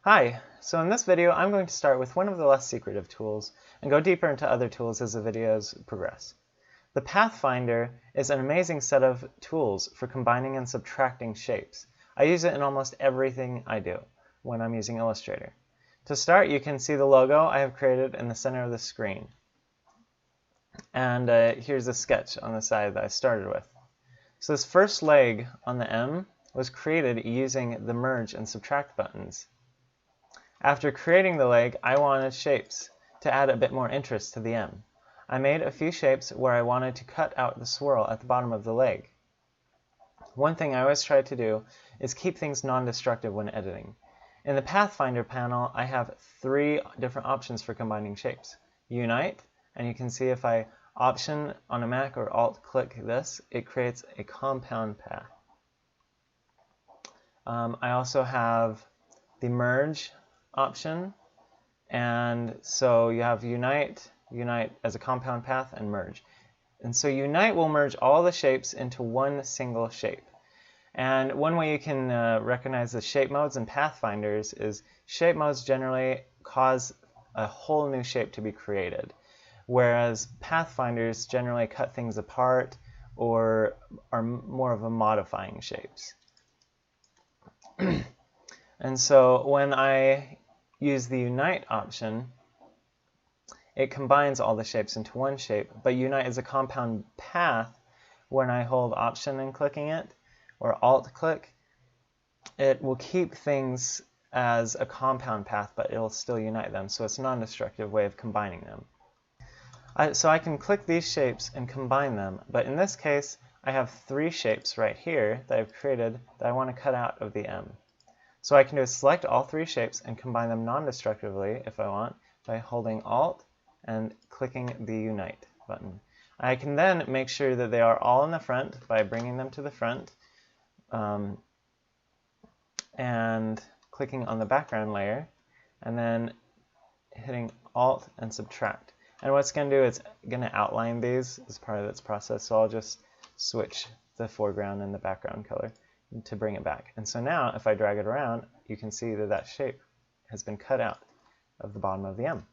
Hi, so in this video I'm going to start with one of the less secretive tools and go deeper into other tools as the videos progress. The Pathfinder is an amazing set of tools for combining and subtracting shapes. I use it in almost everything I do when I'm using Illustrator. To start, you can see the logo I have created in the center of the screen. And here's a sketch on the side that I started with. So this first leg on the M was created using the merge and subtract buttons. After creating the leg, I wanted shapes to add a bit more interest to the M. I made a few shapes where I wanted to cut out the swirl at the bottom of the leg. One thing I always try to do is keep things non-destructive when editing. In the Pathfinder panel, I have 3 different options for combining shapes. Unite, and you can see if I Option on a Mac or Alt-click this, it creates a compound path. I also have the Merge option, and so you have Unite as a compound path, and Merge. And so Unite will merge all the shapes into one single shape. And one way you can recognize the shape modes in Pathfinders is shape modes generally cause a whole new shape to be created, whereas Pathfinders generally cut things apart or are more of a modifying shapes. And so when I use the Unite option, it combines all the shapes into one shape, but Unite is a compound path. When I hold Option and clicking it, or Alt-click, it will keep things as a compound path, but it'll still unite them, so it's a non-destructive way of combining them. So I can click these shapes and combine them, but in this case, I have 3 shapes right here that I've created that I want to cut out of the M. So I can do is select all 3 shapes and combine them non-destructively if I want by holding Alt and clicking the Unite button. I can then make sure that they are all in the front by bringing them to the front and clicking on the background layer and then hitting Alt and Subtract. And what it's going to do is going to outline these as part of its process, so I'll just switch the foreground and the background color to bring it back. And so now if I drag it around, you can see that that shape has been cut out of the bottom of the M.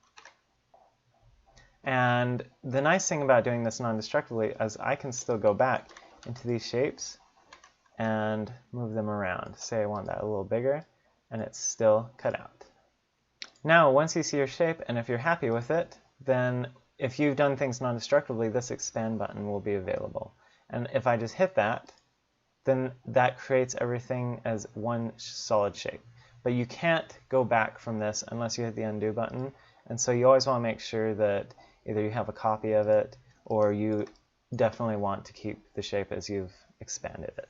And the nice thing about doing this non-destructively is I can still go back into these shapes and move them around. Say I want that a little bigger, and it's still cut out. Now, once you see your shape, and if you're happy with it, then if you've done things non-destructively, this expand button will be available. And if I just hit that, then that creates everything as one solid shape. But you can't go back from this unless you hit the undo button. And so you always want to make sure that either you have a copy of it or you definitely want to keep the shape as you've expanded it.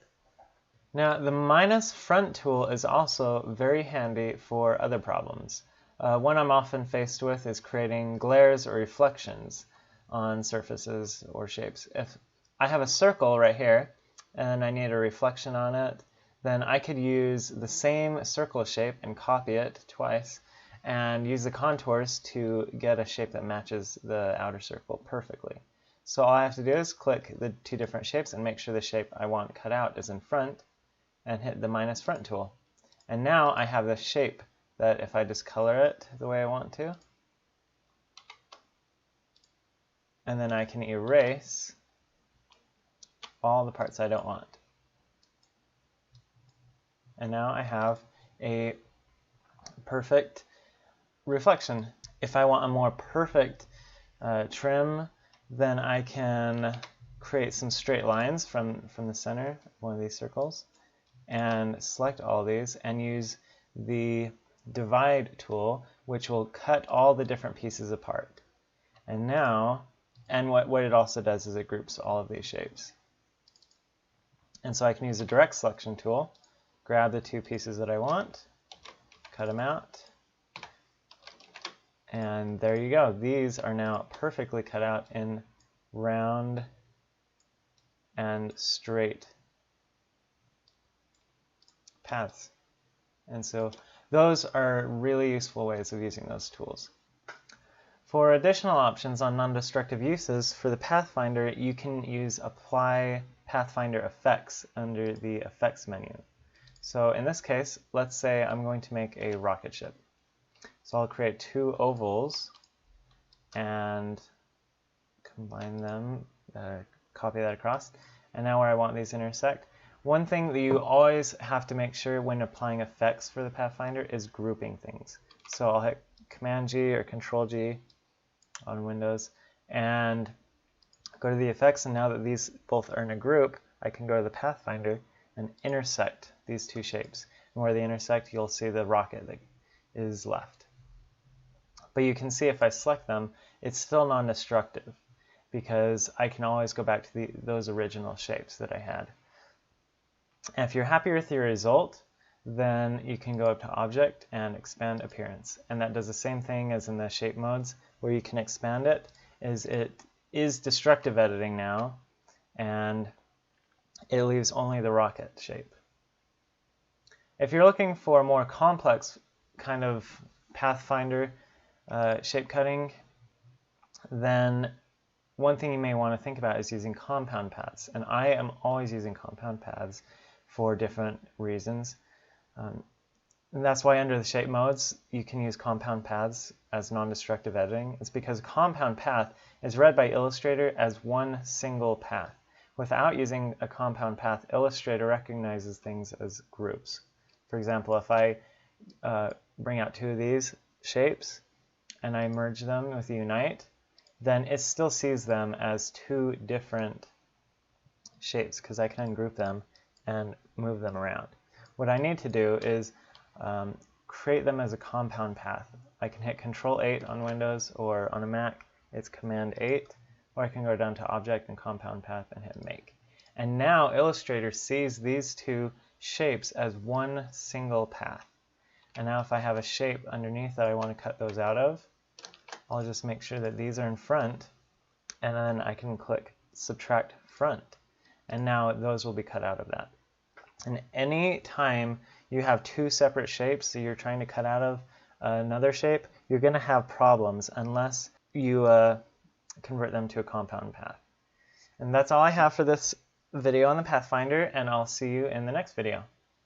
Now, the minus front tool is also very handy for other problems. One I'm often faced with is creating glares or reflections on surfaces or shapes. If I have a circle right here and I need a reflection on it, then I could use the same circle shape and copy it twice and use the contours to get a shape that matches the outer circle perfectly. So all I have to do is click the 2 different shapes and make sure the shape I want cut out is in front and hit the minus front tool. And now I have this shape that if I just color it the way I want to, and then I can erase all the parts I don't want. And now I have a perfect reflection. If I want a more perfect trim, then I can create some straight lines from the center of one of these circles and select all these and use the divide tool, which will cut all the different pieces apart. And now, and what it also does is it groups all of these shapes. And so I can use the direct selection tool, grab the 2 pieces that I want, cut them out, and there you go. These are now perfectly cut out in round and straight paths. And so those are really useful ways of using those tools. For additional options on non-destructive uses, for the Pathfinder, you can use Apply Pathfinder Effects under the Effects menu. So in this case, let's say I'm going to make a rocket ship. So I'll create two ovals and combine them, copy that across. And now where I want these to intersect. One thing that you always have to make sure when applying effects for the Pathfinder is grouping things. So I'll hit Command G or Control G on Windows and go to the effects, and now that these both are in a group, I can go to the Pathfinder and intersect these two shapes. And where they intersect, you'll see the rocket that is left. But you can see if I select them, it's still non-destructive because I can always go back to those original shapes that I had. And if you're happy with your result, then you can go up to Object and Expand Appearance. And that does the same thing as in the shape modes where you can expand it. It is destructive editing now, and it leaves only the rocket shape. If you're looking for a more complex kind of Pathfinder shape cutting, then one thing you may want to think about is using compound paths. And I am always using compound paths for different reasons. And that's why under the shape modes, you can use compound paths as non-destructive editing. It's because compound path is read by Illustrator as one single path. Without using a compound path, Illustrator recognizes things as groups. For example, if I bring out two of these shapes and I merge them with Unite, then it still sees them as two different shapes because I can ungroup them and move them around. What I need to do is create them as a compound path. I can hit Control-8 on Windows, or on a Mac, it's Command-8, or I can go down to Object and Compound Path and hit Make. And now Illustrator sees these two shapes as one single path. And now if I have a shape underneath that I want to cut those out of, I'll just make sure that these are in front, and then I can click Subtract Front. And now those will be cut out of that. And any time you have two separate shapes that you're trying to cut out of another shape, you're going to have problems unless you convert them to a compound path. And that's all I have for this video on the Pathfinder, and I'll see you in the next video.